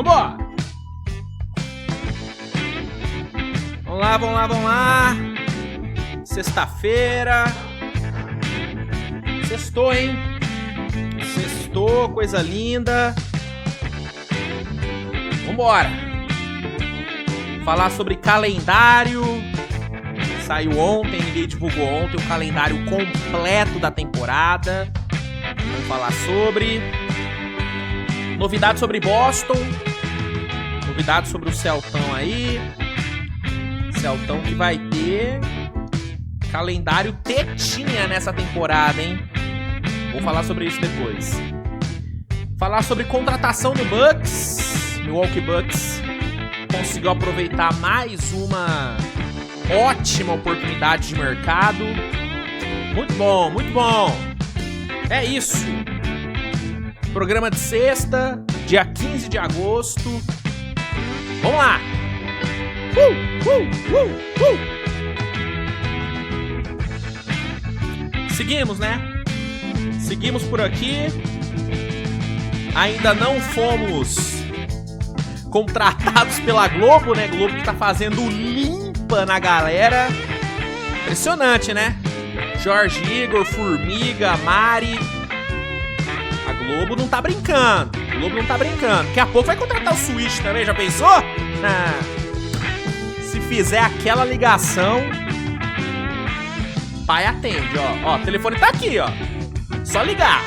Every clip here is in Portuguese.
Vambora! Vamos lá. Sexta-feira. Sextou, hein? Sextou, coisa linda. Vambora! Falar sobre calendário. Saiu ontem, ninguém divulgou ontem o calendário completo da temporada. Vamos falar sobre novidades sobre Boston, novidades sobre o Celtão aí. Celtão que vai ter calendário tetinha nessa temporada, hein? Vou falar sobre isso depois. Falar sobre contratação do Bucks. Milwaukee Bucks conseguiu aproveitar mais uma ótima oportunidade de mercado. Muito bom, muito bom. É isso. Programa de sexta, dia 15 de agosto. Vamos lá. Seguimos, né? Seguimos por aqui. Ainda não fomos contratados pela Globo, né? Globo que tá fazendo limpa na galera. Impressionante, né? Jorge Igor, Formiga, Mari. A Globo não tá brincando. Daqui a pouco vai contratar o Switch também, já pensou? Se fizer aquela ligação, pai atende, ó. Ó, o telefone tá aqui, ó. Só ligar.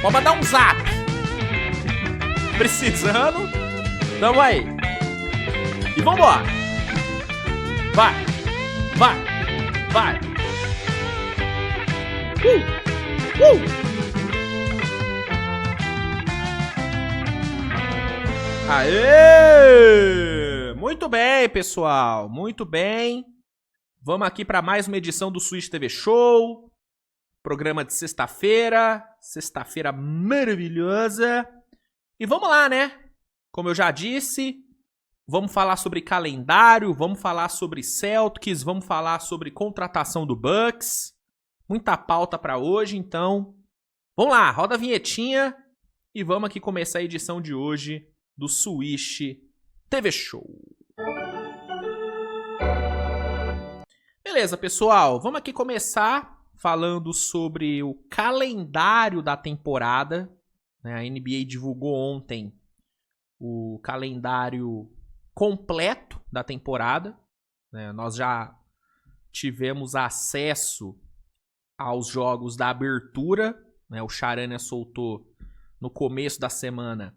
Pode mandar um zap. Precisando, tamo aí. E vambora. Vai. Aê! Muito bem, pessoal. Muito bem. Vamos aqui para mais uma edição do Switch TV Show. Programa de sexta-feira. Sexta-feira maravilhosa. E vamos lá, né? Como eu já disse, vamos falar sobre calendário, vamos falar sobre Celtics, vamos falar sobre contratação do Bucks. Muita pauta para hoje, então vamos lá, roda a vinhetinha e vamos aqui começar a edição de hoje do Switch TV Show. Beleza, pessoal, vamos aqui começar falando sobre o calendário da temporada. A NBA divulgou ontem o calendário completo da temporada. Nós já tivemos acesso aos jogos da abertura. O Charania soltou no começo da semana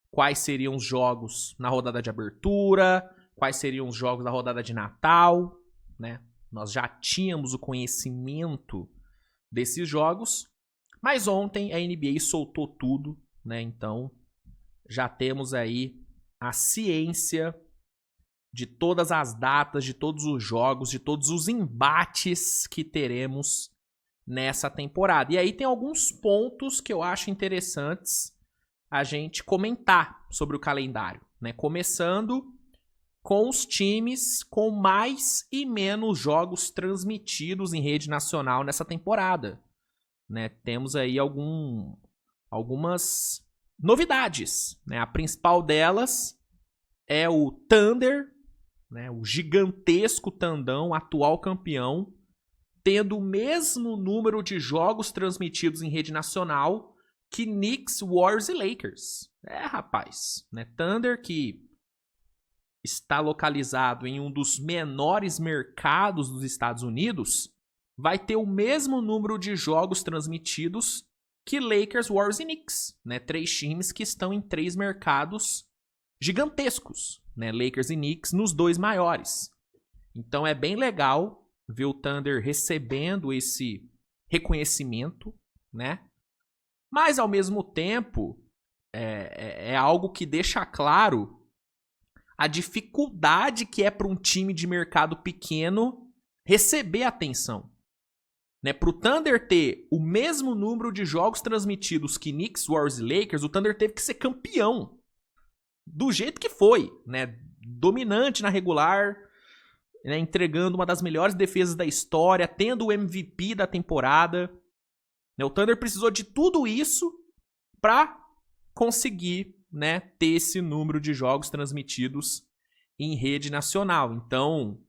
quais seriam os jogos na rodada de abertura, quais seriam os jogos da rodada de Natal. Nós já tínhamos o conhecimento desses jogos, mas ontem a NBA soltou tudo, então já temos aí a ciência de todas as datas, de todos os jogos, de todos os embates que teremos nessa temporada. E aí tem alguns pontos que eu acho interessantes a gente comentar sobre o calendário, começando com os times com mais e menos jogos transmitidos em rede nacional nessa temporada. Temos aí algumas novidades. A principal delas é o Thunder, o gigantesco Tandão, atual campeão, tendo o mesmo número de jogos transmitidos em rede nacional que Knicks, Warriors e Lakers. Rapaz. Thunder, que está localizado em um dos menores mercados dos Estados Unidos, vai ter o mesmo número de jogos transmitidos que Lakers, Warriors e Knicks. 3 times que estão em 3 mercados gigantescos. Lakers e Knicks nos 2 maiores. Então é bem legal ver o Thunder recebendo esse reconhecimento, Mas ao mesmo tempo é algo que deixa claro a dificuldade que é para um time de mercado pequeno receber atenção. Para o Thunder ter o mesmo número de jogos transmitidos que Knicks, Warriors e Lakers, o Thunder teve que ser campeão. Do jeito que foi, dominante na regular, entregando uma das melhores defesas da história, tendo o MVP da temporada. O Thunder precisou de tudo isso para conseguir né, ter esse número de jogos transmitidos em rede nacional. Então,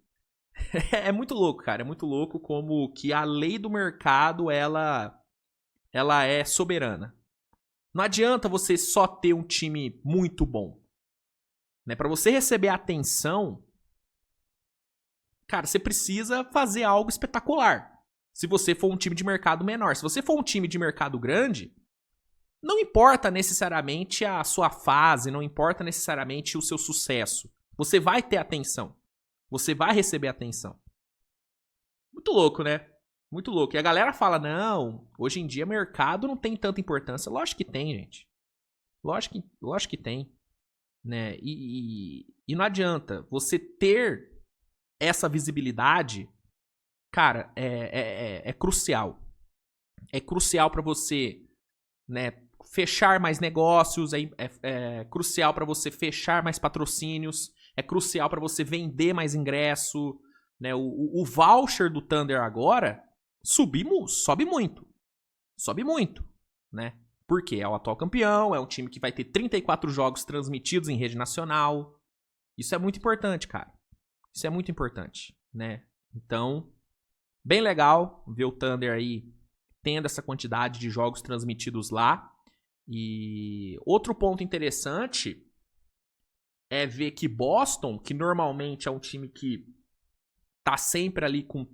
é muito louco, cara. É muito louco como que a lei do mercado, ela é soberana. Não adianta você só ter um time muito bom. Né? Para você receber atenção, cara, você precisa fazer algo espetacular. Se você for um time de mercado menor. Se você for um time de mercado grande, não importa necessariamente a sua fase, não importa necessariamente o seu sucesso. Você vai ter atenção. Você vai receber atenção. Muito louco, né? Muito louco. E a galera fala, não, hoje em dia mercado não tem tanta importância. Lógico que tem, gente. Lógico que tem. Né? E não adianta. Você ter essa visibilidade, cara, é crucial. É crucial para você, né, fechar mais negócios, é crucial para você fechar mais patrocínios, é crucial para você vender mais ingresso. Né? O voucher do Thunder agora sobe muito. Sobe muito, né? Porque é o atual campeão, é um time que vai ter 34 jogos transmitidos em rede nacional. Isso é muito importante, cara. Isso é muito importante, né? Então, bem legal ver o Thunder aí tendo essa quantidade de jogos transmitidos lá. E outro ponto interessante é ver que Boston, que normalmente é um time que tá sempre ali com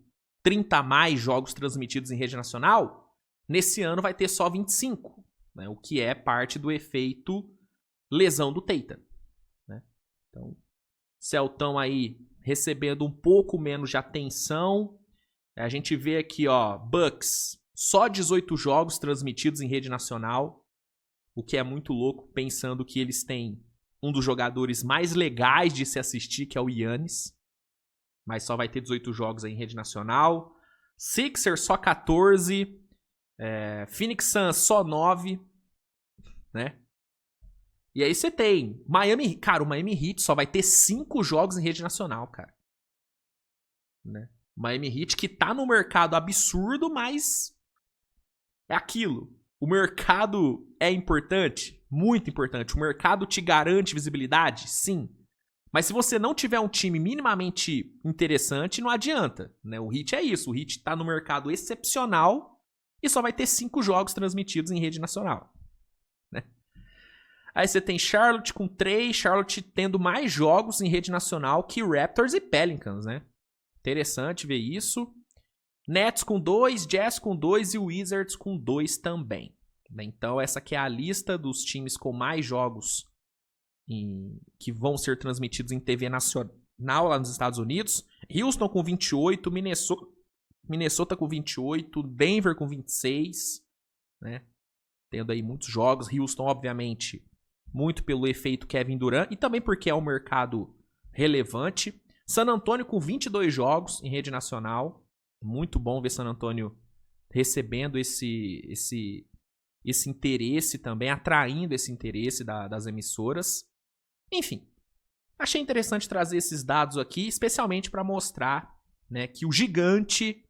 30 a mais jogos transmitidos em rede nacional, nesse ano vai ter só 25, né? O que é parte do efeito lesão do Tatum, né? Então, Celtão aí recebendo um pouco menos de atenção. A gente vê aqui, ó, Bucks, só 18 jogos transmitidos em rede nacional, o que é muito louco, pensando que eles têm um dos jogadores mais legais de se assistir, que é o Giannis, mas só vai ter 18 jogos aí em rede nacional. Sixers só 14, Phoenix Suns só 9, né? E aí você tem Miami, cara, o Miami Heat só vai ter 5 jogos em rede nacional, cara. Né? Miami Heat que tá no mercado absurdo, mas é aquilo. O mercado é importante, muito importante. O mercado te garante visibilidade? Sim. Mas se você não tiver um time minimamente interessante, não adianta. Né? O Heat é isso. O Heat tá no mercado excepcional e só vai ter 5 jogos transmitidos em rede nacional. Né? Aí você tem Charlotte com 3, Charlotte tendo mais jogos em rede nacional que Raptors e Pelicans, né? Interessante ver isso. Nets com 2, Jazz com 2 e Wizards com 2 também. Então essa aqui é a lista dos times com mais jogos que vão ser transmitidos em TV nacional lá nos Estados Unidos. Houston com 28, Minnesota com 28, Denver com 26, né? Tendo aí muitos jogos. Houston, obviamente, muito pelo efeito Kevin Durant e também porque é um mercado relevante. San Antonio com 22 jogos em rede nacional. Muito bom ver San Antonio recebendo esse interesse também, atraindo esse interesse das emissoras. Enfim, achei interessante trazer esses dados aqui, especialmente para mostrar, né, que o gigante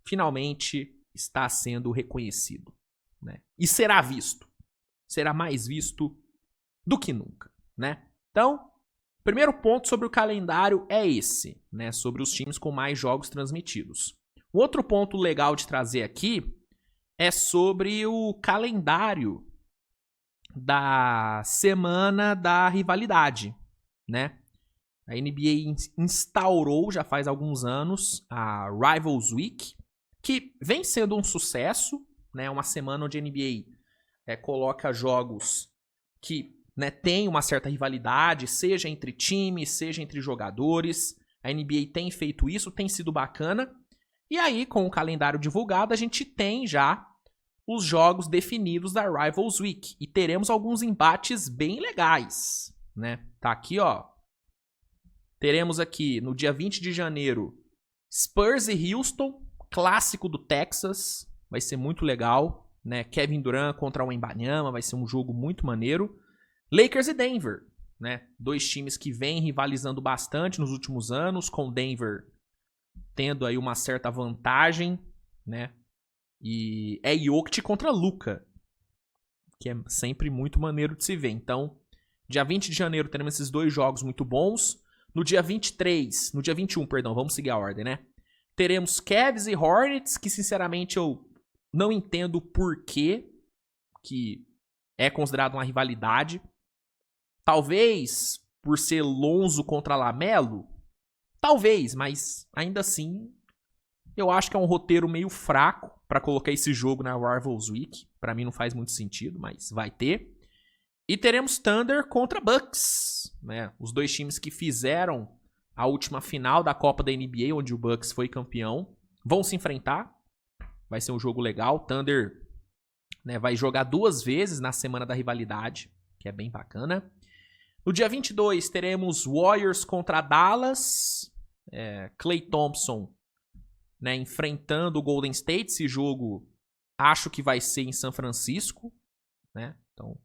finalmente está sendo reconhecido. Né? E será visto. Será mais visto do que nunca. Né? Então, primeiro ponto sobre o calendário é esse, né? Sobre os times com mais jogos transmitidos. O outro ponto legal de trazer aqui é sobre o calendário da semana da rivalidade, né? A NBA instaurou já faz alguns anos a Rivals Week, que vem sendo um sucesso, né? Uma semana onde a NBA coloca jogos que, né, tem uma certa rivalidade, seja entre times, seja entre jogadores. A NBA tem feito isso, tem sido bacana. E aí, com o calendário divulgado, a gente tem já os jogos definidos da Rivals Week. E teremos alguns embates bem legais, né? Tá aqui, ó. Teremos aqui, no dia 20 de janeiro, Spurs e Houston, clássico do Texas. Vai ser muito legal, né? Kevin Durant contra o Wembanyama, vai ser um jogo muito maneiro. Lakers e Denver, né? 2 times que vêm rivalizando bastante nos últimos anos, com Denver tendo aí uma certa vantagem, né? E é Jokic contra Luka, que é sempre muito maneiro de se ver. Então, Dia 20 de janeiro teremos esses 2 jogos muito bons. No dia 21, perdão, vamos seguir a ordem, né? Teremos Cavs e Hornets, que sinceramente eu não entendo o porquê que é considerado uma rivalidade. Talvez por ser Lonzo contra Lamelo, talvez, mas ainda assim eu acho que é um roteiro meio fraco para colocar esse jogo na Rivals Week. Para mim não faz muito sentido, mas vai ter. E teremos Thunder contra Bucks, né? Os 2 times que fizeram a última final da Copa da NBA, onde o Bucks foi campeão, vão se enfrentar. Vai ser um jogo legal. Thunder, né, vai jogar 2 vezes na semana da rivalidade, que é bem bacana. No dia 22 teremos Warriors contra Dallas. Klay Thompson, né, enfrentando o Golden State. Esse jogo acho que vai ser em São Francisco, né? Então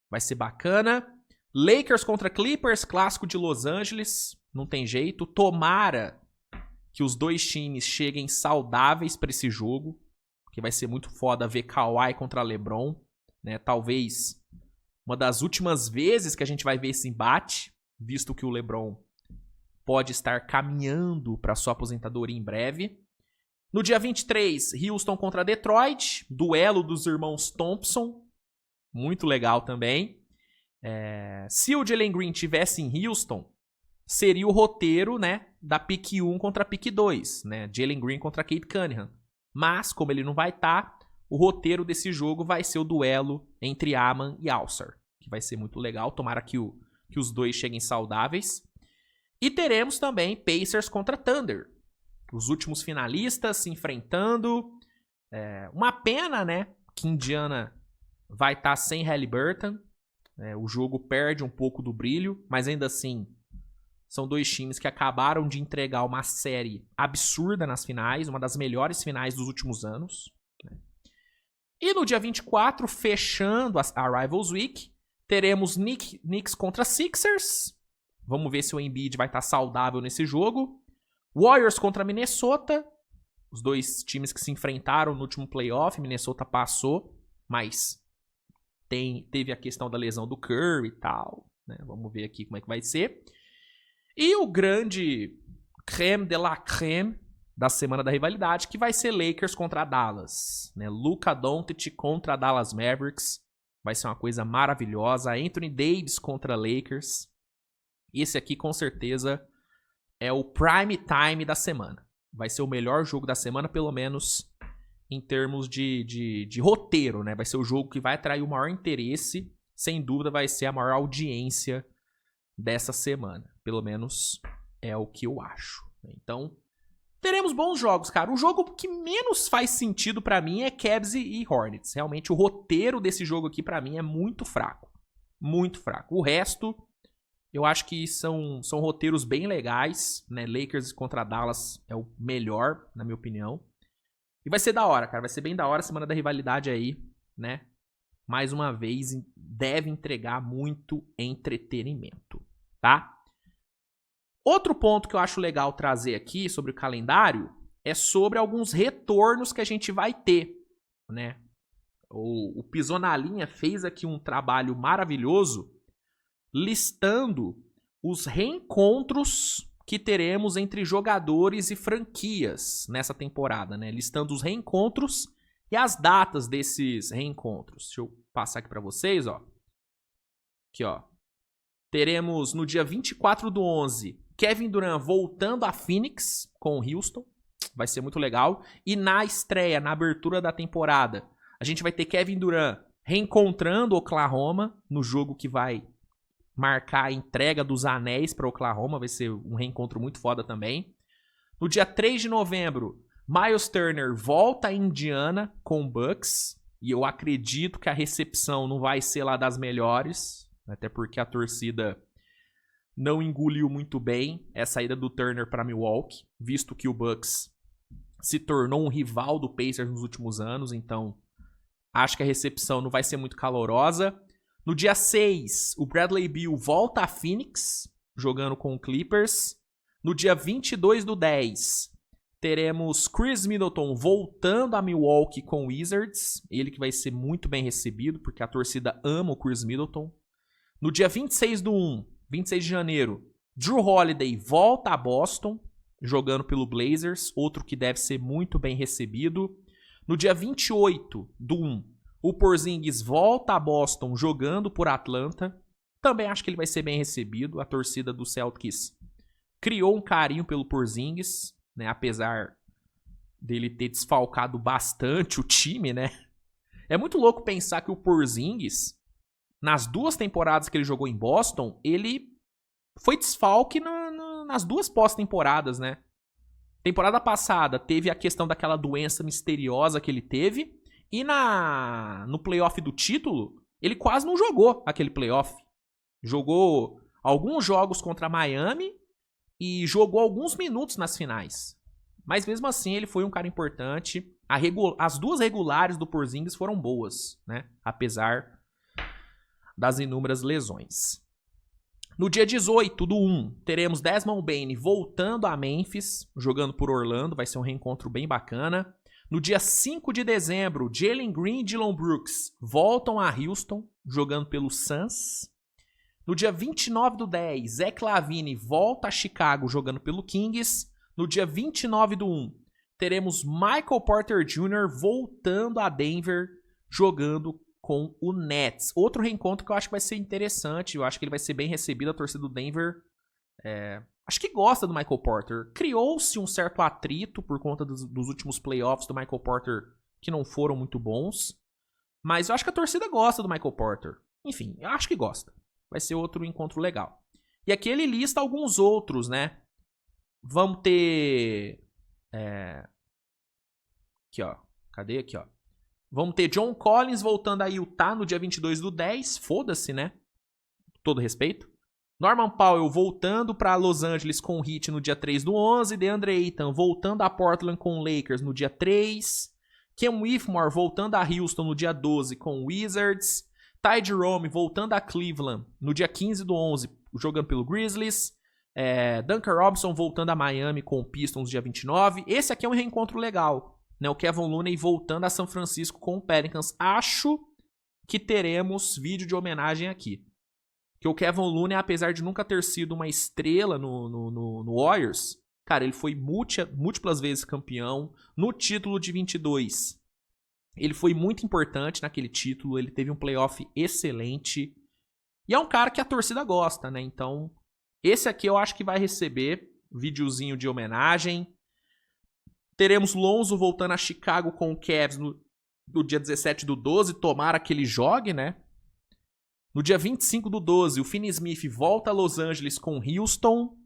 vai ser bacana. Lakers contra Clippers, clássico de Los Angeles. Não tem jeito. Tomara que os 2 times cheguem saudáveis para esse jogo, porque vai ser muito foda ver Kawhi contra LeBron, né? Talvez uma das últimas vezes que a gente vai ver esse embate, visto que o LeBron pode estar caminhando para sua aposentadoria em breve. No dia 23, Houston contra Detroit, duelo dos irmãos Thompson, muito legal também. Se o Jalen Green tivesse em Houston, seria o roteiro, né, da pick 1 contra a pick 2, né, Jalen Green contra Cade Cunningham. Mas, como ele não vai estar, o roteiro desse jogo vai ser o duelo entre Aman e Alsar, que vai ser muito legal. Tomara que os 2 cheguem saudáveis. E teremos também Pacers contra Thunder. Os últimos finalistas se enfrentando. Uma pena, né, que Indiana vai estar sem Haliburton. O jogo perde um pouco do brilho, mas ainda assim são 2 times que acabaram de entregar uma série absurda nas finais, uma das melhores finais dos últimos anos. E no dia 24, fechando a Rivals Week, teremos Knicks contra Sixers. Vamos ver se o Embiid vai estar saudável nesse jogo. Warriors contra Minnesota. Os 2 times que se enfrentaram no último playoff. Minnesota passou, mas teve a questão da lesão do Curry e tal, né? Vamos ver aqui como é que vai ser. E o grande creme de la creme da semana da rivalidade, que vai ser Lakers contra Dallas, né? Luka Doncic contra Dallas Mavericks. Vai ser uma coisa maravilhosa. Anthony Davis contra Lakers. Esse aqui, com certeza, é o prime time da semana. Vai ser o melhor jogo da semana, pelo menos em termos de roteiro, né? Vai ser o jogo que vai atrair o maior interesse. Sem dúvida, vai ser a maior audiência dessa semana. Pelo menos é o que eu acho. Então, teremos bons jogos, cara. O jogo que menos faz sentido pra mim é Cavs e Hornets. Realmente, o roteiro desse jogo aqui, pra mim, é muito fraco. Muito fraco. O resto, eu acho que são roteiros bem legais, né? Lakers contra Dallas é o melhor, na minha opinião. E vai ser da hora, cara. Vai ser bem da hora a semana da rivalidade aí, né? Mais uma vez, deve entregar muito entretenimento, tá? Outro ponto que eu acho legal trazer aqui sobre o calendário é sobre alguns retornos que a gente vai ter, né? O Pisou na Linha fez aqui um trabalho maravilhoso listando os reencontros que teremos entre jogadores e franquias nessa temporada, né? Listando os reencontros e as datas desses reencontros. Deixa eu passar aqui para vocês, ó. Aqui, ó. Teremos no dia 24/11 Kevin Durant voltando a Phoenix com o Houston. Vai ser muito legal. E na estreia, na abertura da temporada, a gente vai ter Kevin Durant reencontrando Oklahoma no jogo que vai marcar a entrega dos anéis para Oklahoma. Vai ser um reencontro muito foda também. No dia 3 de novembro, Miles Turner volta a Indiana com o Bucks. E eu acredito que a recepção não vai ser lá das melhores. Até porque a torcida não engoliu muito bem essa ida do Turner para Milwaukee. Visto que o Bucks se tornou um rival do Pacers nos últimos anos. Então, acho que a recepção não vai ser muito calorosa. No dia 6, o Bradley Beal volta a Phoenix, jogando com o Clippers. No dia 22/10, teremos Chris Middleton voltando a Milwaukee com o Wizards. Ele que vai ser muito bem recebido, porque a torcida ama o Chris Middleton. No dia 26 de janeiro, Jrue Holiday volta a Boston, jogando pelo Blazers, outro que deve ser muito bem recebido. No dia 28/1, o Porzingis volta a Boston jogando por Atlanta. Também acho que ele vai ser bem recebido. A torcida do Celtics criou um carinho pelo Porzingis, né? Apesar dele ter desfalcado bastante o time, né? É muito louco pensar que o Porzingis, nas 2 temporadas que ele jogou em Boston, ele foi desfalque nas 2 pós-temporadas, né? Temporada passada teve a questão daquela doença misteriosa que ele teve. E no playoff do título, ele quase não jogou aquele playoff. Jogou alguns jogos contra Miami e jogou alguns minutos nas finais. Mas mesmo assim, ele foi um cara importante. As 2 regulares do Porzingis foram boas, né? Apesar das inúmeras lesões. No dia 18/1, teremos Desmond Bane voltando a Memphis, jogando por Orlando. Vai ser um reencontro bem bacana. No dia 5 de dezembro, Jalen Green e Dillon Brooks voltam a Houston, jogando pelo Suns. No dia 29/10, Zach LaVine volta a Chicago, jogando pelo Kings. No dia 29/1, teremos Michael Porter Jr. voltando a Denver, jogando com o Nets. Outro reencontro que eu acho que vai ser interessante. Eu acho que ele vai ser bem recebido. A torcida do Denver acho que gosta do Michael Porter. Criou-se um certo atrito por conta dos últimos playoffs do Michael Porter, que não foram muito bons. Mas eu acho que a torcida gosta do Michael Porter. Enfim, eu acho que gosta. Vai ser outro encontro legal. E aqui ele lista alguns outros, né? Vamos ter... Aqui, ó. Cadê? Aqui, ó. Vamos ter John Collins voltando a Utah no dia 22/10. Foda-se, né? Todo respeito. Norman Powell voltando para Los Angeles com o Heat no dia 3/11. DeAndre Ayton voltando a Portland com o Lakers no dia 3. Cam Whitmore voltando a Houston no dia 12 com o Wizards. Ty Jerome voltando a Cleveland no dia 15/11 jogando pelo Grizzlies. Duncan Robinson voltando a Miami com o Pistons no dia 29. Esse aqui é um reencontro legal. Né, o Kevin Looney voltando a São Francisco com o Pelicans. Acho que teremos vídeo de homenagem aqui. Que o Kevin Looney, apesar de nunca ter sido uma estrela no Warriors, cara, ele foi múltiplas vezes campeão. No título de 22, ele foi muito importante naquele título. Ele teve um playoff excelente. E é um cara que a torcida gosta, né? Então, esse aqui eu acho que vai receber videozinho de homenagem. Teremos Lonzo voltando a Chicago com o Cavs no dia 17/12. Tomara que ele jogue, né? No dia 25/12, o Finney Smith volta a Los Angeles com Houston.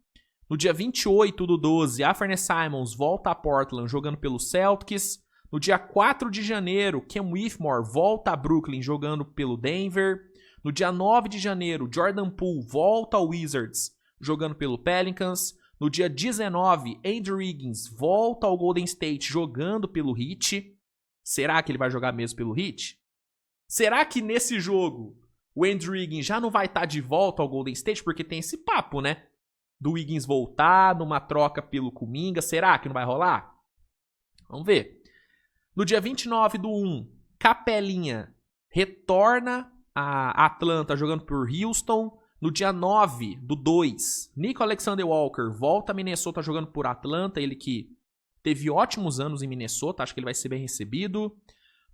No dia 28/12, Anthony Simons volta a Portland jogando pelo Celtics. No dia 4 de janeiro, Cam Whitmore volta a Brooklyn jogando pelo Denver. No dia 9 de janeiro, Jordan Poole volta ao Wizards jogando pelo Pelicans. No dia 19, Andrew Wiggins volta ao Golden State jogando pelo Heat. Será que ele vai jogar mesmo pelo Heat? Será que nesse jogo o Andrew Wiggins já não vai estar de volta ao Golden State? Porque tem esse papo, né? Do Wiggins voltar numa troca pelo Kuminga. Será que não vai rolar? Vamos ver. No dia 29/1, Capelinha retorna a Atlanta jogando por Houston. No dia 9/2, Nico Alexander-Walker volta a Minnesota jogando por Atlanta. Ele que teve ótimos anos em Minnesota. Acho que ele vai ser bem recebido.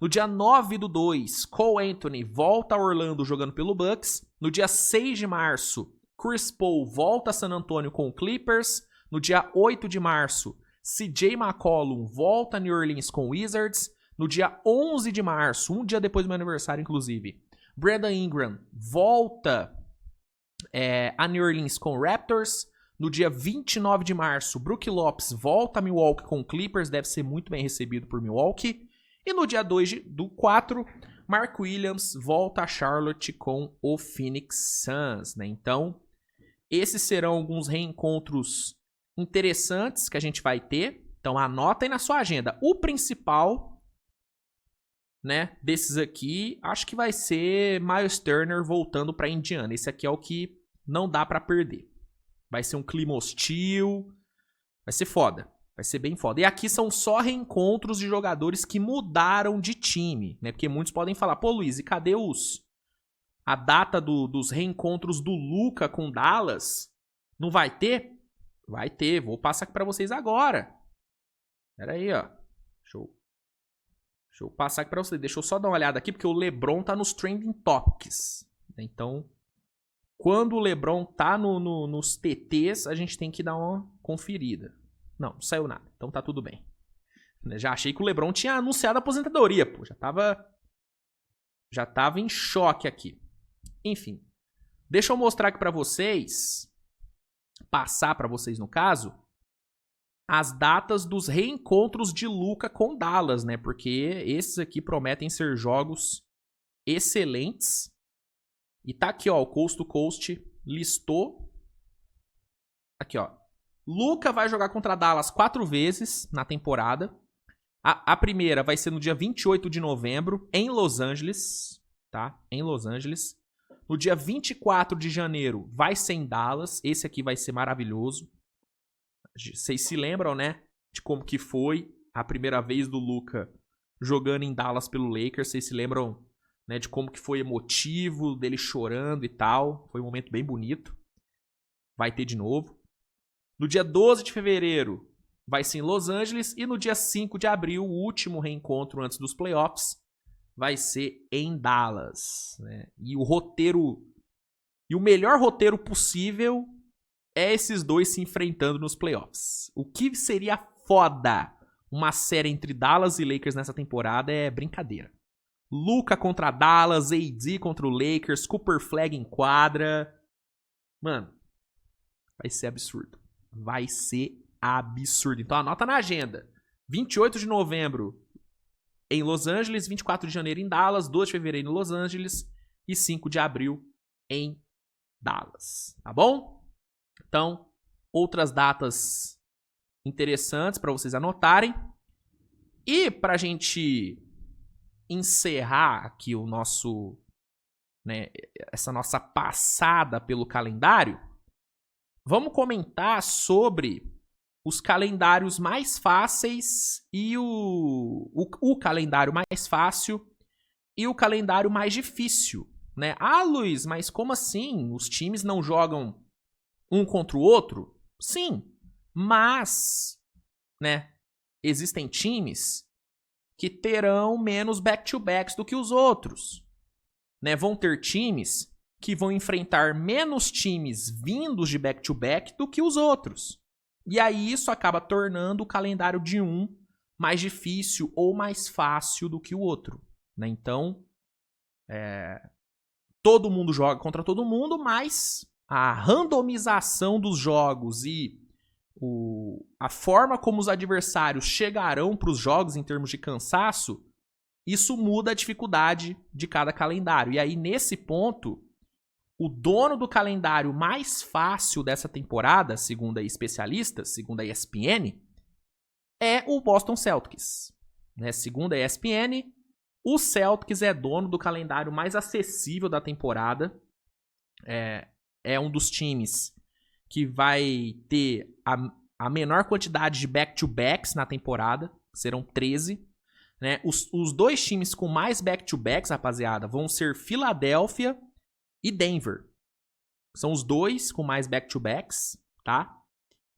No dia 9/2, Cole Anthony volta a Orlando jogando pelo Bucks. No dia 6 de março, Chris Paul volta a San Antonio com o Clippers. No dia 8 de março, CJ McCollum volta a New Orleans com o Wizards. No dia 11 de março, um dia depois do meu aniversário, inclusive, Brandon Ingram volta a New Orleans com o Raptors. No dia 29 de março, Brook Lopes volta a Milwaukee com o Clippers. Deve ser muito bem recebido por Milwaukee. E no dia 2/4, Mark Williams volta a Charlotte com o Phoenix Suns, né? Então, esses serão alguns reencontros interessantes que a gente vai ter. Então, anota aí na sua agenda. O principal, né, desses aqui, acho que vai ser Miles Turner voltando para Indiana. Esse aqui é o que não dá para perder. Vai ser um clima hostil. Vai ser foda. Vai ser bem foda. E aqui são só reencontros de jogadores que mudaram de time, né? Porque muitos podem falar, pô, Luiz, e cadê os a data dos reencontros do Luka com Dallas. Não vai ter? Vai ter. Vou passar aqui pra vocês agora. Pera aí, ó. Deixa eu passar aqui pra vocês. Deixa eu só dar uma olhada aqui, porque o LeBron tá nos Trending Topics. Então, quando o LeBron tá nos TTs, a gente tem que dar uma conferida. Não saiu nada. Então tá tudo bem. Já achei que o LeBron tinha anunciado a aposentadoria, pô. Já tava em choque aqui. Enfim. Deixa eu mostrar aqui pra vocês, passar pra vocês no caso, as datas dos reencontros de Luka com Dallas, né? Porque esses aqui prometem ser jogos excelentes. E tá aqui, ó, o Coast to Coast listou. Aqui, ó. Luka vai jogar contra Dallas 4 vezes na temporada. A primeira vai ser no dia 28 de novembro, em Los Angeles, tá? Em Los Angeles. No dia 24 de janeiro vai ser em Dallas. Esse aqui vai ser maravilhoso. Vocês se lembram, né? De como que foi a primeira vez do Luka jogando em Dallas pelo Lakers. Vocês se lembram, né, de como que foi emotivo, dele chorando e tal. Foi um momento bem bonito. Vai ter de novo. No dia 12 de fevereiro vai ser em Los Angeles. E no dia 5 de abril, o último reencontro antes dos playoffs, vai ser em Dallas, né? E o melhor roteiro possível é esses dois se enfrentando nos playoffs. O que seria foda uma série entre Dallas e Lakers nessa temporada é brincadeira. Luka contra Dallas, AD contra o Lakers, Cooper Flag em quadra. Mano, vai ser absurdo. Vai ser absurdo. Então anota na agenda. 28 de novembro em Los Angeles, 24 de janeiro em Dallas, 2 de fevereiro em Los Angeles e 5 de abril em Dallas. Tá bom? Então, outras datas interessantes para vocês anotarem. E para a gente encerrar aqui o nosso, né, essa nossa passada pelo calendário, vamos comentar sobre os calendários mais fáceis e o calendário mais fácil e o calendário mais difícil, né? Ah, Luiz, mas como assim? Os times não jogam um contra o outro? Sim, mas, né, existem times que terão menos back-to-backs do que os outros, né? Vão ter times que vão enfrentar menos times vindos de back-to-back do que os outros. E aí isso acaba tornando o calendário de um mais difícil ou mais fácil do que o outro, né? Então, todo mundo joga contra todo mundo, mas a randomização dos jogos e a forma como os adversários chegarão para os jogos em termos de cansaço, isso muda a dificuldade de cada calendário. E aí, nesse ponto, o dono do calendário mais fácil dessa temporada, segundo a especialistas, segundo a ESPN, é o Boston Celtics, né? Segundo a ESPN, o Celtics é dono do calendário mais acessível da temporada. É um dos times que vai ter a menor quantidade de back-to-backs na temporada, serão 13. Né? Os dois times com mais back-to-backs, rapaziada, vão ser Filadélfia e Denver. São os dois com mais back-to-backs, tá?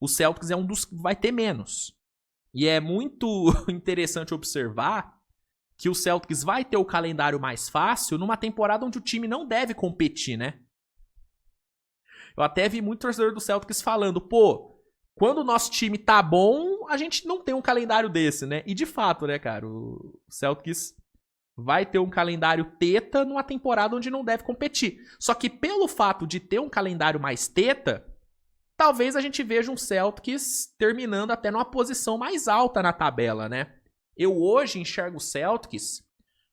O Celtics é um dos que vai ter menos. E é muito interessante observar que o Celtics vai ter o calendário mais fácil numa temporada onde o time não deve competir, né? Eu até vi muito torcedor do Celtics falando, pô, quando o nosso time tá bom, a gente não tem um calendário desse, né? E de fato, né, cara, o Celtics vai ter um calendário teta numa temporada onde não deve competir. Só que pelo fato de ter um calendário mais teta, talvez a gente veja um Celtics terminando até numa posição mais alta na tabela, né? Eu hoje enxergo o Celtics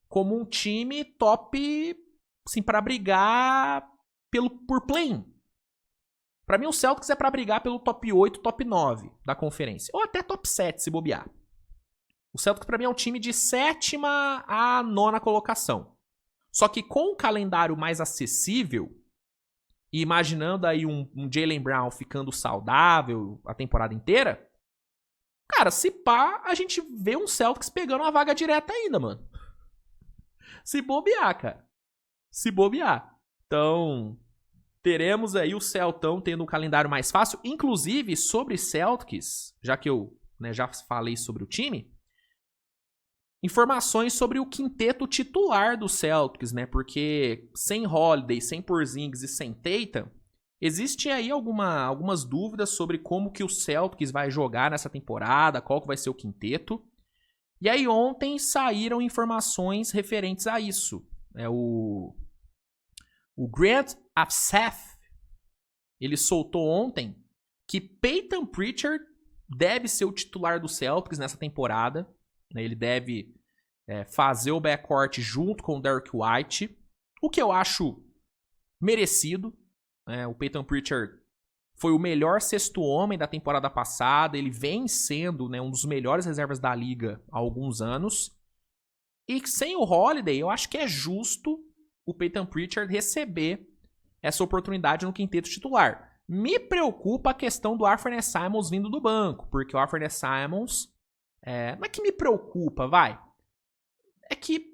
como um time top, assim, pra brigar por play-in. Pra mim o Celtics é pra brigar pelo top 8, top 9 da conferência. Ou até top 7, se bobear. O Celtics pra mim é um time de 7ª a 9ª colocação. Só que com um calendário mais acessível, e imaginando aí um Jaylen Brown ficando saudável a temporada inteira, cara, se pá, a gente vê um Celtics pegando uma vaga direta ainda, mano. Se bobear, cara. Se bobear. Então, teremos aí o Celtão tendo um calendário mais fácil. Inclusive, sobre Celtics, já que eu já falei sobre o time, informações sobre o quinteto titular do Celtics, né? Porque sem Holiday, sem Porzingis e sem Tatum, existem aí algumas dúvidas sobre como que o Celtics vai jogar nessa temporada, qual que vai ser o quinteto. E aí ontem saíram informações referentes a isso. O Grant Afseth, ele soltou ontem que Peyton Pritchard deve ser o titular do Celtics nessa temporada. Ele deve fazer o backcourt junto com o Derrick White, o que eu acho merecido. O Peyton Pritchard foi o melhor sexto homem da temporada passada, ele vem sendo um dos melhores reservas da liga há alguns anos. E sem o Holiday, eu acho que é justo o Peyton Pritchard receber essa oportunidade no quinteto titular. Me preocupa a questão do Anthony Simons vindo do banco, porque o Anthony Simons não é que me preocupa, é que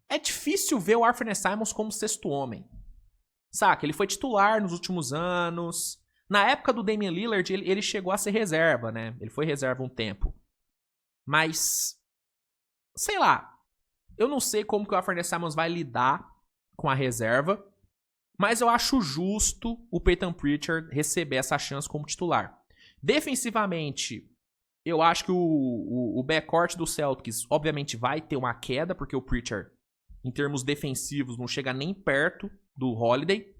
é difícil ver o Anthony Simons como sexto homem. Saca? Ele foi titular nos últimos anos. Na época do Damian Lillard, ele chegou a ser reserva, né? Ele foi reserva um tempo. Mas, sei lá. Eu não sei como que o Anthony Simons vai lidar com a reserva. Mas eu acho justo o Peyton Pritchard receber essa chance como titular. Defensivamente, eu acho que o backcourt do Celtics, obviamente, vai ter uma queda, porque o Pritchard, em termos defensivos, não chega nem perto do Holiday.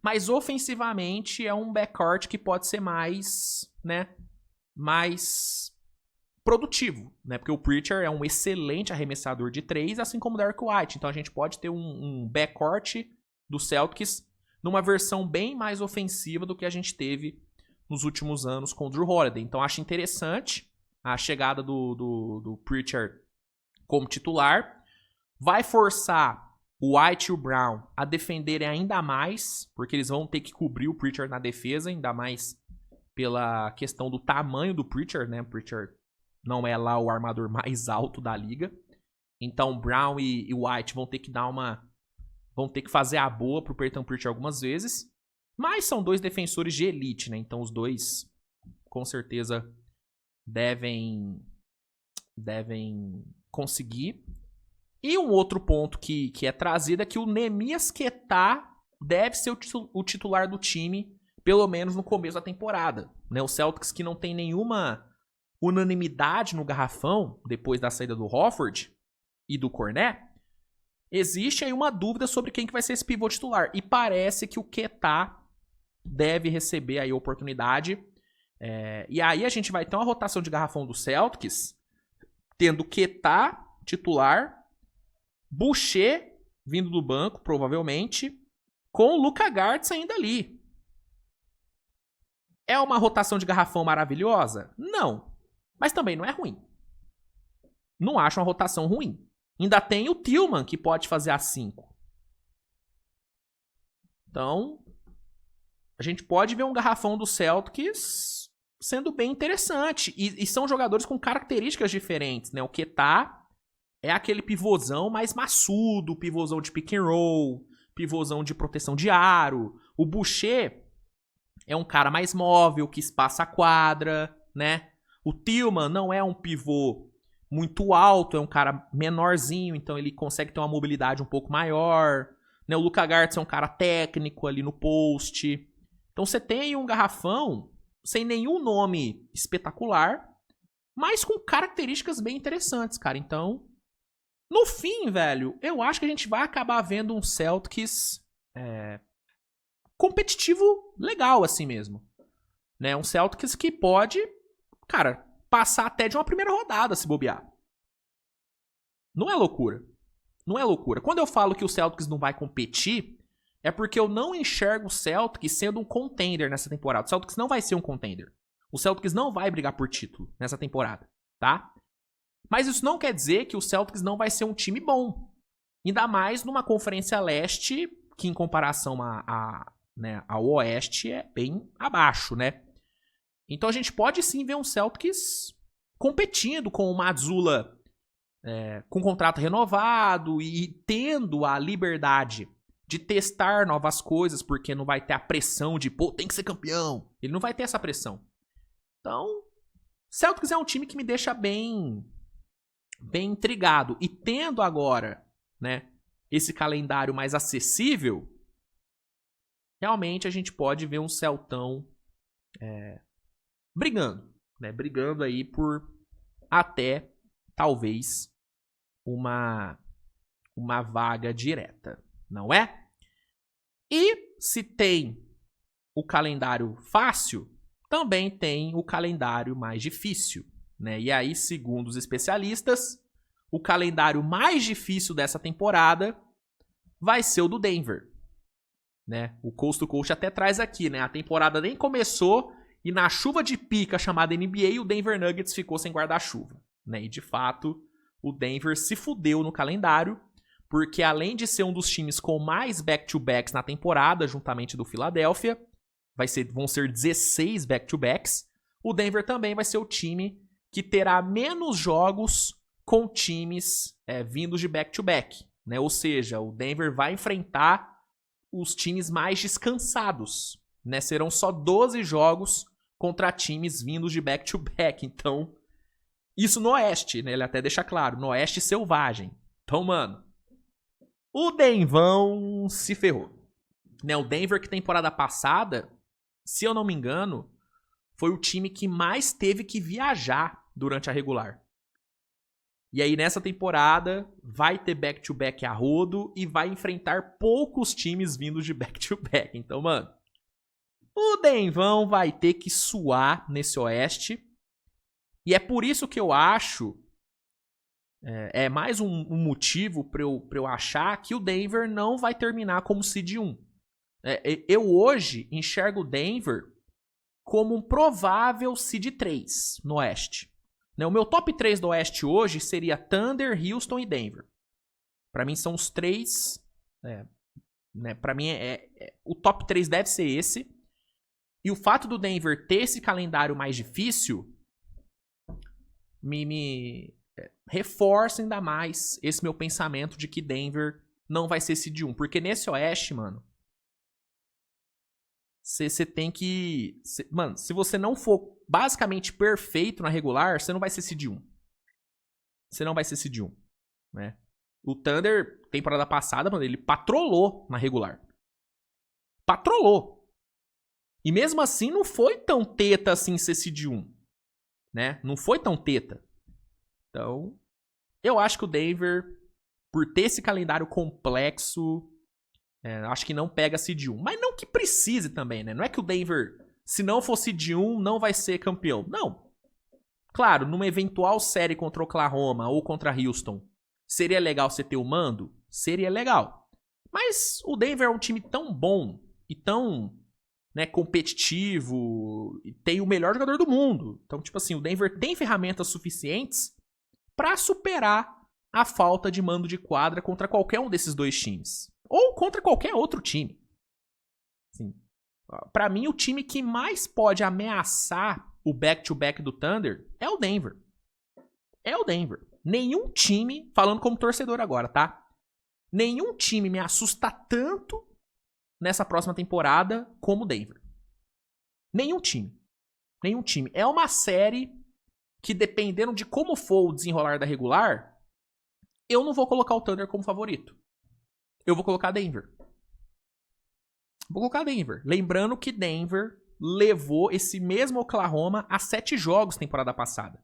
Mas ofensivamente é um backcourt que pode ser mais produtivo, né? Porque o Pritchard é um excelente arremessador de 3, assim como o Derrick White. Então a gente pode ter um backcourt do Celtics numa versão bem mais ofensiva do que a gente teve nos últimos anos com o Drew Holiday. Então acho interessante a chegada do Pritchard como titular. Vai forçar o White e o Brown a defenderem ainda mais, porque eles vão ter que cobrir o Pritchard na defesa, ainda mais pela questão do tamanho do Pritchard, né? O Pritchard não é lá o armador mais alto da liga. Então Brown e White vão ter que vão ter que fazer a boa pro Peyton Pritchard algumas vezes. Mas são dois defensores de elite, né? Então os dois, com certeza, devem conseguir. E um outro ponto que é trazido é que o Neemias Queta deve ser o titular do time, pelo menos no começo da temporada. Né? O Celtics, que não tem nenhuma unanimidade no garrafão, depois da saída do Horford e do Cornet, existe aí uma dúvida sobre quem que vai ser esse pivô titular. E parece que o Queta deve receber aí a oportunidade. E aí a gente vai ter uma rotação de garrafão do Celtics, tendo Queta titular, Boucher vindo do banco, provavelmente, com o Luka Gartz ainda ali. É uma rotação de garrafão maravilhosa? Não. Mas também não é ruim. Não acho uma rotação ruim. Ainda tem o Tillman, que pode fazer a 5. Então, a gente pode ver um garrafão do Celtics sendo bem interessante. E são jogadores com características diferentes, né? O Queta é aquele pivôzão mais maçudo, pivôzão de pick and roll, pivôzão de proteção de aro. O Boucher é um cara mais móvel, que espaça a quadra, né? O Tillman não é um pivô muito alto, é um cara menorzinho, então ele consegue ter uma mobilidade um pouco maior. Né? O Luka Gartz é um cara técnico ali no post. Então você tem aí um garrafão sem nenhum nome espetacular, mas com características bem interessantes, cara. Então, no fim, velho, eu acho que a gente vai acabar vendo um Celtics competitivo legal assim mesmo. Né? Um Celtics que pode, cara, passar até de uma primeira rodada se bobear. Não é loucura. Não é loucura. Quando eu falo que o Celtics não vai competir, é porque eu não enxergo o Celtics sendo um contender nessa temporada. O Celtics não vai ser um contender. O Celtics não vai brigar por título nessa temporada, tá? Mas isso não quer dizer que o Celtics não vai ser um time bom. Ainda mais numa Conferência Leste que, em comparação ao Oeste, é bem abaixo, né? Então a gente pode sim ver um Celtics competindo com o Mazzulla com contrato renovado e tendo a liberdade de testar novas coisas, porque não vai ter a pressão de, pô, tem que ser campeão. Ele não vai ter essa pressão. Então, Celtics é um time que me deixa bem intrigado. E tendo agora, né, esse calendário mais acessível, realmente a gente pode ver um Celtão brigando, né? Brigando aí por até, talvez, uma vaga direta, não é? E se tem o calendário fácil, também tem o calendário mais difícil, né? E aí, segundo os especialistas, o calendário mais difícil dessa temporada vai ser o do Denver, né? O Coast to Coast até traz aqui, né? A temporada nem começou e na chuva de pica chamada NBA, o Denver Nuggets ficou sem guarda-chuva, né? E de fato, o Denver se fudeu no calendário, porque além de ser um dos times com mais back-to-backs na temporada, juntamente do Philadelphia, vão ser 16 back-to-backs, o Denver também vai ser o time que terá menos jogos com times vindos de back-to-back, né? Ou seja, o Denver vai enfrentar os times mais descansados, né? Serão só 12 jogos contra times vindos de back-to-back. Então, isso no Oeste, né? Ele até deixa claro, no Oeste selvagem. Então, mano, o Denvão se ferrou, né? O Denver, que temporada passada, se eu não me engano, foi o time que mais teve que viajar durante a regular. E aí, nessa temporada, vai ter back-to-back a rodo e vai enfrentar poucos times vindos de back-to-back. Então, mano, o Denvão vai ter que suar nesse Oeste. E é por isso que eu acho... É mais um motivo pra eu achar que o Denver não vai terminar como seed 1. Eu hoje enxergo o Denver como um provável seed 3 no Oeste. O meu top 3 do Oeste hoje seria Thunder, Houston e Denver. Pra mim são os três... Pra mim o top 3 deve ser esse. E o fato do Denver ter esse calendário mais difícil me reforça ainda mais esse meu pensamento de que Denver não vai ser seed 1. Porque nesse Oeste, mano, você tem que... Mano, se você não for basicamente perfeito na regular, você não vai ser seed 1. Você não vai ser seed 1, né? O Thunder, temporada passada, mano, ele patrolou na regular. Patrolou. E mesmo assim, não foi tão teta assim ser seed 1, né? Não foi tão teta. Então, eu acho que o Denver, por ter esse calendário complexo... acho que não pega seed 1. Mas não que precise também, né? Não é que o Denver, se não for seed 1, não vai ser campeão. Não. Claro, numa eventual série contra Oklahoma ou contra Houston, seria legal você ter o mando? Seria legal. Mas o Denver é um time tão bom e tão, né, competitivo e tem o melhor jogador do mundo. Então, tipo assim, o Denver tem ferramentas suficientes para superar a falta de mando de quadra contra qualquer um desses dois times. Ou contra qualquer outro time. Assim, pra mim, o time que mais pode ameaçar o back-to-back do Thunder é o Denver. É o Denver. Nenhum time, falando como torcedor agora, tá? Nenhum time me assusta tanto nessa próxima temporada como o Denver. Nenhum time. Nenhum time. É uma série que, dependendo de como for o desenrolar da regular, eu não vou colocar o Thunder como favorito. Eu vou colocar Denver. Vou colocar Denver. Lembrando que Denver levou esse mesmo Oklahoma a 7 jogos temporada passada.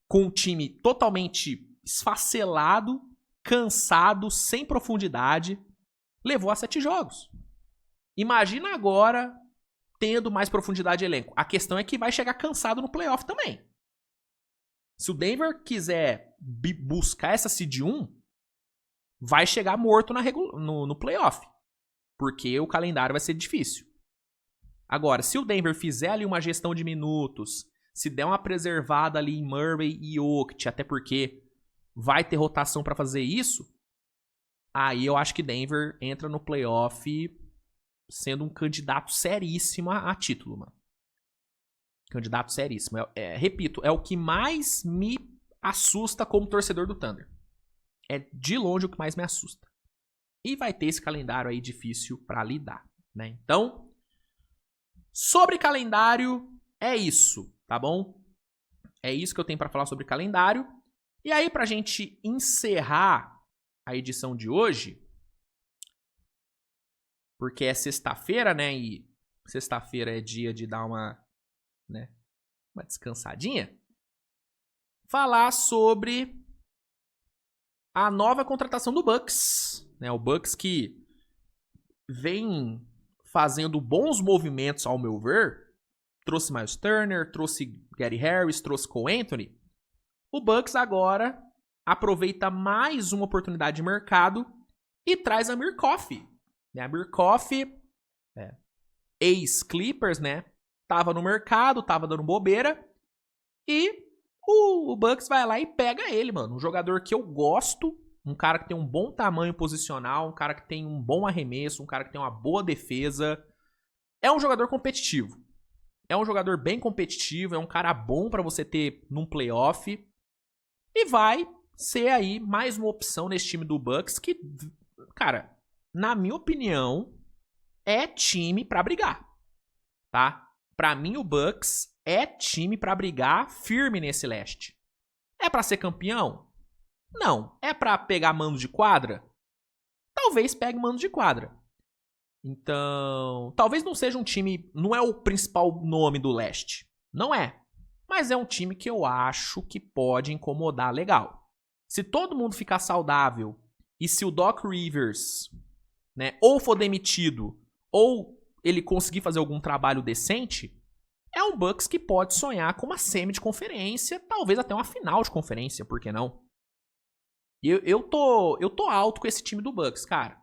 Com um time totalmente esfacelado, cansado, sem profundidade. Levou a 7 jogos. Imagina agora tendo mais profundidade de elenco. A questão é que vai chegar cansado no playoff também. Se o Denver quiser buscar essa seed 1, vai chegar morto no playoff. Porque o calendário vai ser difícil. Agora, se o Denver fizer ali uma gestão de minutos, se der uma preservada ali em Murray e Jokic, até porque vai ter rotação para fazer isso, aí eu acho que Denver entra no playoff sendo um candidato seríssimo a título, mano. Candidato seríssimo. Repito, é o que mais me assusta como torcedor do Thunder. É de longe o que mais me assusta. e vai ter esse calendário aí difícil para lidar, né? Então, sobre calendário, é isso, tá bom? É isso que eu tenho para falar sobre calendário. E aí, pra gente encerrar a edição de hoje, porque é sexta-feira, né? E sexta-feira é dia de dar uma descansadinha. Falar sobre a nova contratação do Bucks, né? O Bucks que vem fazendo bons movimentos, ao meu ver. Trouxe Miles Turner, trouxe Gary Harris, trouxe Cole Anthony. O Bucks agora aproveita mais uma oportunidade de mercado e traz Amir Coffey. Amir Coffey, ex-Clippers, né? Tava no mercado, tava dando bobeira. E o Bucks vai lá e pega ele, mano. Um jogador que eu gosto, um cara que tem um bom tamanho posicional, um cara que tem um bom arremesso, um cara que tem uma boa defesa. É um jogador competitivo. É um jogador bem competitivo, é um cara bom pra você ter num playoff. E vai ser aí mais uma opção nesse time do Bucks que, cara, na minha opinião, é time pra brigar, tá? Pra mim, o Bucks é time pra brigar firme nesse leste. É pra ser campeão? Não. É pra pegar mando de quadra? Talvez pegue mando de quadra. Então, talvez não seja um time, não é o principal nome do leste. Não é. Mas é um time que eu acho que pode incomodar legal. Se todo mundo ficar saudável e se o Doc Rivers, né, ou for demitido ou ele conseguir fazer algum trabalho decente, é um Bucks que pode sonhar com uma semi de conferência, talvez até uma final de conferência, por que não? Eu tô alto com esse time do Bucks, cara.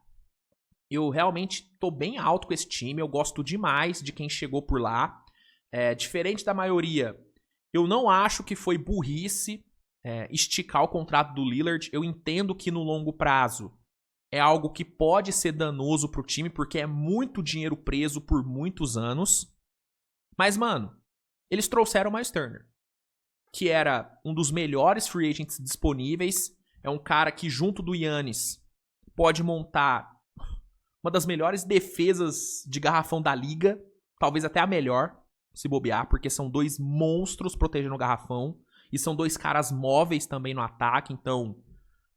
Eu realmente tô bem alto com esse time, eu gosto demais de quem chegou por lá. Diferente da maioria, eu não acho que foi burrice esticar o contrato do Lillard. Eu entendo que no longo prazo é algo que pode ser danoso pro time, porque é muito dinheiro preso por muitos anos. Mas, mano, eles trouxeram o Miles Turner, que era um dos melhores free agents disponíveis. É um cara que, junto do Giannis, pode montar uma das melhores defesas de garrafão da liga. Talvez até a melhor, se bobear, porque são dois monstros protegendo o garrafão. E são dois caras móveis também no ataque. Então,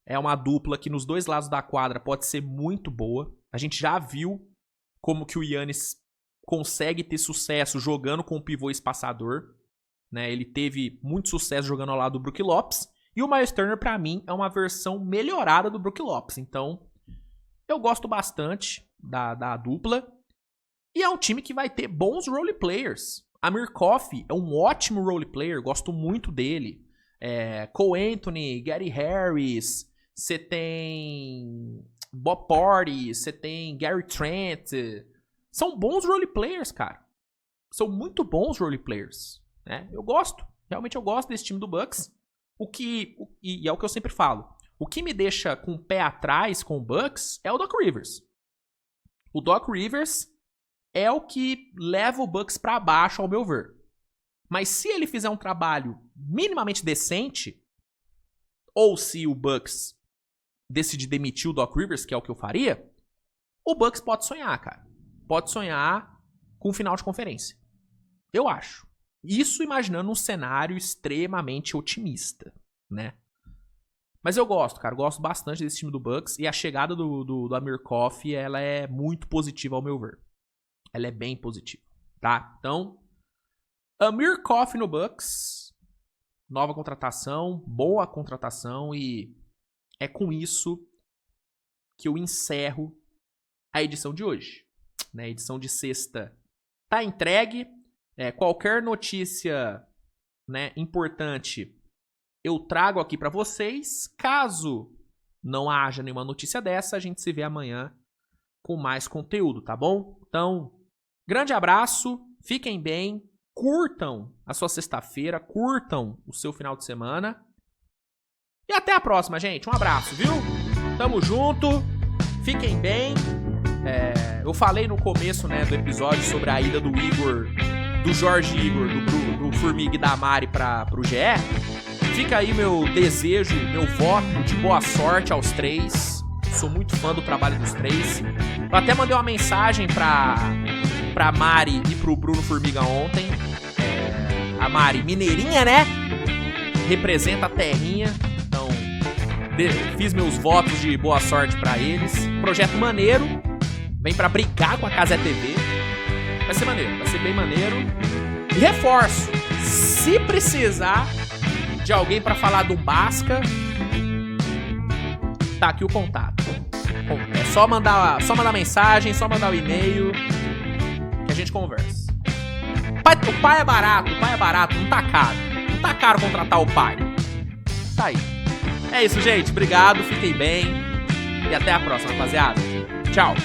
é uma dupla que nos dois lados da quadra pode ser muito boa. A gente já viu como que o Giannis consegue ter sucesso jogando com o pivô espaçador, né? Ele teve muito sucesso jogando ao lado do Brook Lopes. E o Miles Turner, pra mim, é uma versão melhorada do Brook Lopes. Então, eu gosto bastante da dupla. E é um time que vai ter bons role players. Amir Coffey é um ótimo role player, gosto muito dele. Cole Anthony, Gary Harris, você tem Bob Portis, você tem Gary Trent. São bons role players, cara. São muito bons role players, né? Eu gosto, realmente eu gosto desse time do Bucks. E é o que eu sempre falo. O que me deixa com o pé atrás com o Bucks é o Doc Rivers. O Doc Rivers é o que leva o Bucks pra baixo, ao meu ver. Mas se ele fizer um trabalho minimamente decente, ou se o Bucks decidir demitir o Doc Rivers, que é o que eu faria, o Bucks pode sonhar, cara. Pode sonhar com um final de conferência. Eu acho. Isso imaginando um cenário extremamente otimista, né? Mas eu gosto, cara. Eu gosto bastante desse time do Bucks. E a chegada do Amir Coffey, ela é muito positiva, ao meu ver. Ela é bem positiva, tá? Então, Amir Coffey no Bucks. Nova contratação, boa contratação. E é com isso que eu encerro a edição de hoje. Né? A edição de sexta tá entregue. Qualquer notícia, né, importante eu trago aqui pra vocês. Caso não haja nenhuma notícia dessa, a gente se vê amanhã com mais conteúdo, tá bom? Então, grande abraço, fiquem bem, curtam a sua sexta-feira, curtam o seu final de semana. E até a próxima, gente. Um abraço, viu? Tamo junto, fiquem bem. Eu falei no começo, né, do episódio sobre a ida do Igor, do Jorge Igor, do Formiga e da Mari pro GE. Fica aí meu desejo, meu voto de boa sorte aos três. Sou muito fã do trabalho dos três. Eu até mandei uma mensagem pra Mari e pro Bruno Formiga ontem. A Mari, mineirinha, né? Representa a terrinha. Então, fiz meus votos de boa sorte pra eles. Projeto maneiro. Vem pra brincar com a Cazé TV. Vai ser maneiro, vai ser bem maneiro. E reforço, se precisar de alguém pra falar do Basca, tá aqui o contato. É só mandar mensagem, só mandar o e-mail que a gente conversa. O pai é barato, não tá caro. Não tá caro contratar o pai. Tá aí. É isso, gente. Obrigado, fiquem bem. E até a próxima, rapaziada. Tchau.